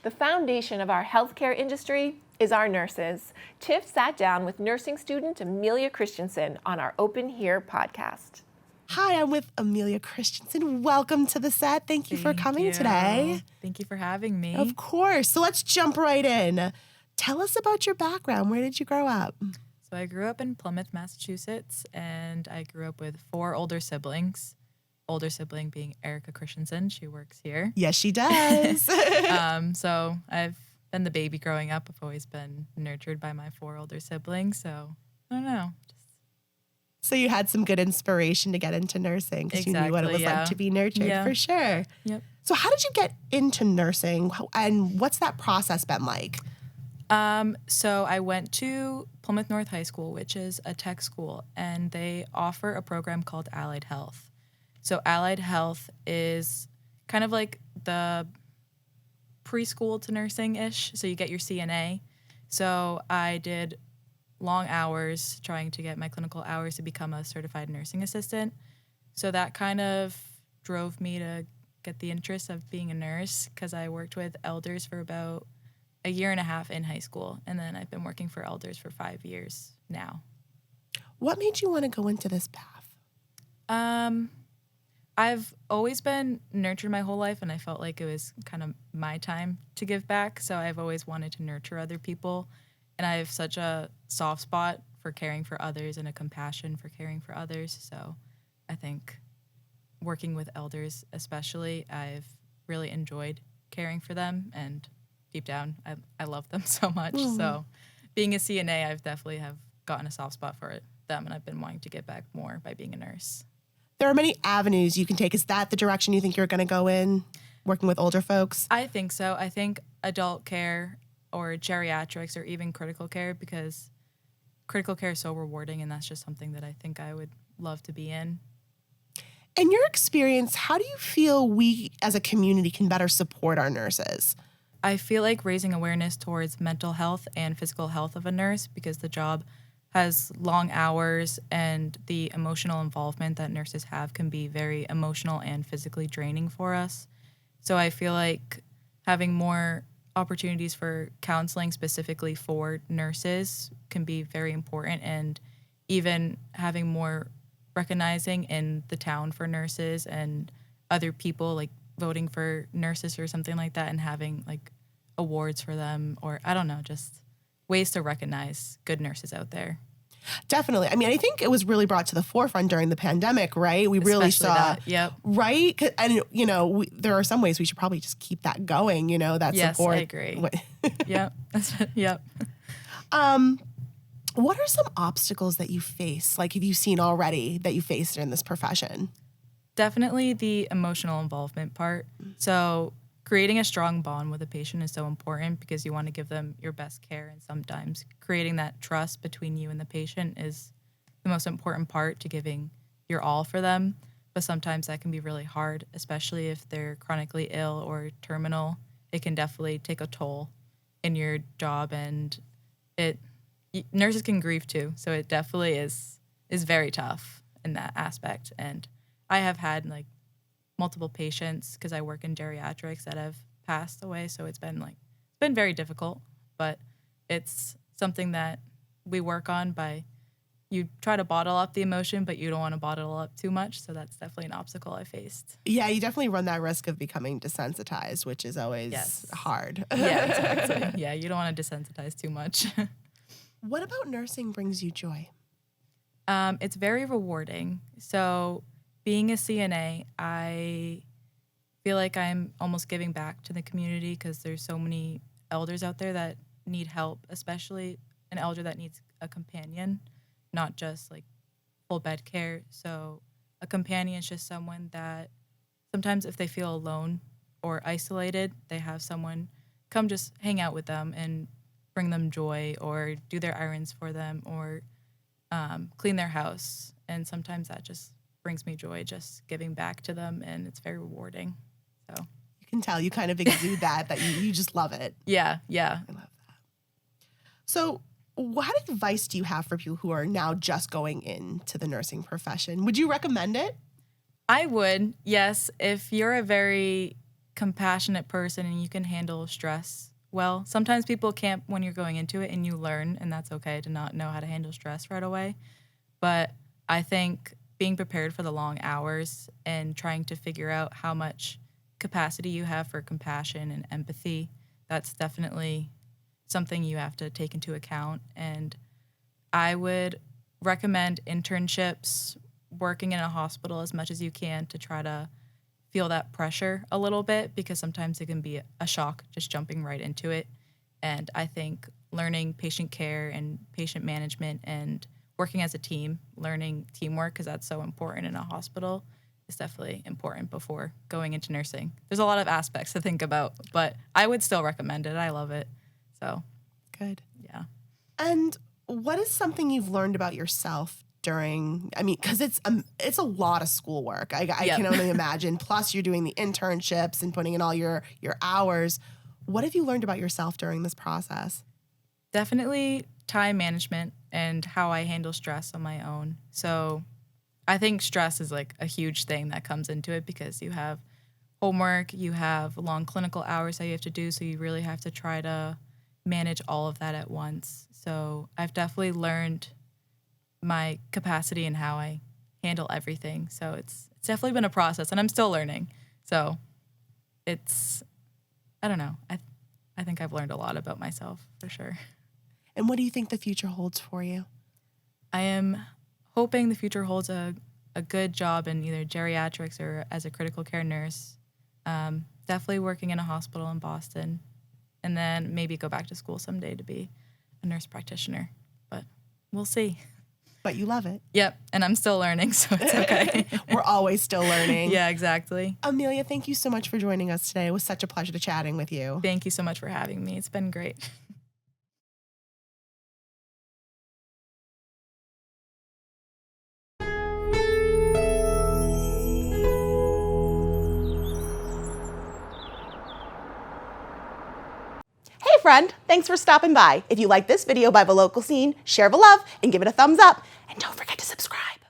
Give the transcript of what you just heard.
The foundation of our healthcare industry is our nurses. Tiff sat down with nursing student Amelia Christensen on our Open Here podcast. Hi, I'm with Amelia Christensen. Welcome to the set. Thank you for coming today. Thank you for having me. Of course. So let's jump right in. Tell us about your background. Where did you grow up? So I grew up in Plymouth, Massachusetts, and I grew up with 4 older siblings. Older sibling being Erica Christensen. She works here. Yes, she does. So I've been the baby growing up. I've always been nurtured by my 4 older siblings. So I don't know. So you had some good inspiration to get into nursing because you knew what it was like to be nurtured, for sure. Yep. So how did you get into nursing, and what's that process been like? So I went to Plymouth North High School, which is a tech school, and they offer a program called Allied Health. So Allied Health is kind of like the preschool to nursing-ish. So you get your CNA. So I did long hours trying to get my clinical hours to become a certified nursing assistant. So that kind of drove me to get the interest of being a nurse because I worked with elders for about a year and a half in high school. And then I've been working for elders for 5 years now. What made you want to go into this path? I've always been nurtured my whole life, and I felt like it was kind of my time to give back. So I've always wanted to nurture other people. And I have such a soft spot for caring for others and a compassion for caring for others. So I think working with elders especially, I've really enjoyed caring for them. And deep down, I love them so much. So being a CNA, I've definitely have gotten a soft spot for them. And I've been wanting to give back more by being a nurse. There are many avenues you can take. Is that the direction you think you're going to go in, working with older folks? I think so. I think adult care or geriatrics or even critical care, because critical care is so rewarding, and that's just something that I think I would love to be in. In your experience, how do you feel we as a community can better support our nurses? I feel like raising awareness towards mental health and physical health of a nurse, because the job has long hours, and the emotional involvement that nurses have can be very emotional and physically draining for us. So I feel like having more opportunities for counseling specifically for nurses can be very important, and even having more recognizing in the town for nurses and other people, like voting for nurses or something like that, and having like awards for them, or I don't know, just ways to recognize good nurses out there. Definitely. I mean, I think it was really brought to the forefront during the pandemic, right? We really saw that. Yep. Right? And, you know, there are some ways we should probably just keep that going, you know, that support. Yes, I agree. Yep. Yep. What are some obstacles that you face, like have you seen already that you faced in this profession? Definitely the emotional involvement part. So creating a strong bond with a patient is so important because you want to give them your best care, and sometimes creating that trust between you and the patient is the most important part to giving your all for them. But sometimes that can be really hard, especially if they're chronically ill or terminal. It can definitely take a toll in your job, and nurses can grieve too. So it definitely is very tough in that aspect. And I have had like multiple patients, because I work in geriatrics, that have passed away. So it's been very difficult, but it's something that we work on by, you try to bottle up the emotion, but you don't want to bottle up too much. So that's definitely an obstacle I faced. Yeah, you definitely run that risk of becoming desensitized, which is always hard. Yeah, exactly. Yeah, you don't want to desensitize too much. What about nursing brings you joy? It's very rewarding. So being a CNA, I feel like I'm almost giving back to the community, because there's so many elders out there that need help, especially an elder that needs a companion, not just like full bed care. So a companion is just someone that sometimes if they feel alone or isolated, they have someone come just hang out with them and bring them joy, or do their errands for them, or clean their house. And sometimes that just brings me joy, just giving back to them, and it's very rewarding. So you can tell you kind of exude that you just love it. Yeah. I love that. So what advice do you have for people who are now just going into the nursing profession? Would you recommend it? I would, yes. If you're a very compassionate person and you can handle stress well. Sometimes people can't when you're going into it, and you learn, and that's okay to not know how to handle stress right away. But I think being prepared for the long hours and trying to figure out how much capacity you have for compassion and empathy, that's definitely something you have to take into account. And I would recommend internships, working in a hospital as much as you can to try to feel that pressure a little bit, because sometimes it can be a shock just jumping right into it. And I think learning patient care and patient management and working as a team, learning teamwork, because that's so important in a hospital, is definitely important before going into nursing. There's a lot of aspects to think about, but I would still recommend it. I love it. So, Good. yeah. And what is something you've learned about yourself during, I mean, because it's a lot of schoolwork. I Yep. can only imagine. Plus, you're doing the internships and putting in all your hours. What have you learned about yourself during this process? Definitely time management and how I handle stress on my own. So I think stress is like a huge thing that comes into it, because you have homework, you have long clinical hours that you have to do. So you really have to try to manage all of that at once. So I've definitely learned my capacity and how I handle everything. So it's definitely been a process, and I'm still learning. So I don't know. I think I've learned a lot about myself for sure. And what do you think the future holds for you? I am hoping the future holds a good job in either geriatrics or as a critical care nurse. Definitely working in a hospital in Boston, and then maybe go back to school someday to be a nurse practitioner. But we'll see. But you love it. Yep, and I'm still learning, so it's okay. We're always still learning. Yeah, exactly. Amelia, thank you so much for joining us today. It was such a pleasure to chatting with you. Thank you so much for having me. It's been great. Hey friend, thanks for stopping by. If you like this video by The Local Scene, share the love and give it a thumbs up. And don't forget to subscribe.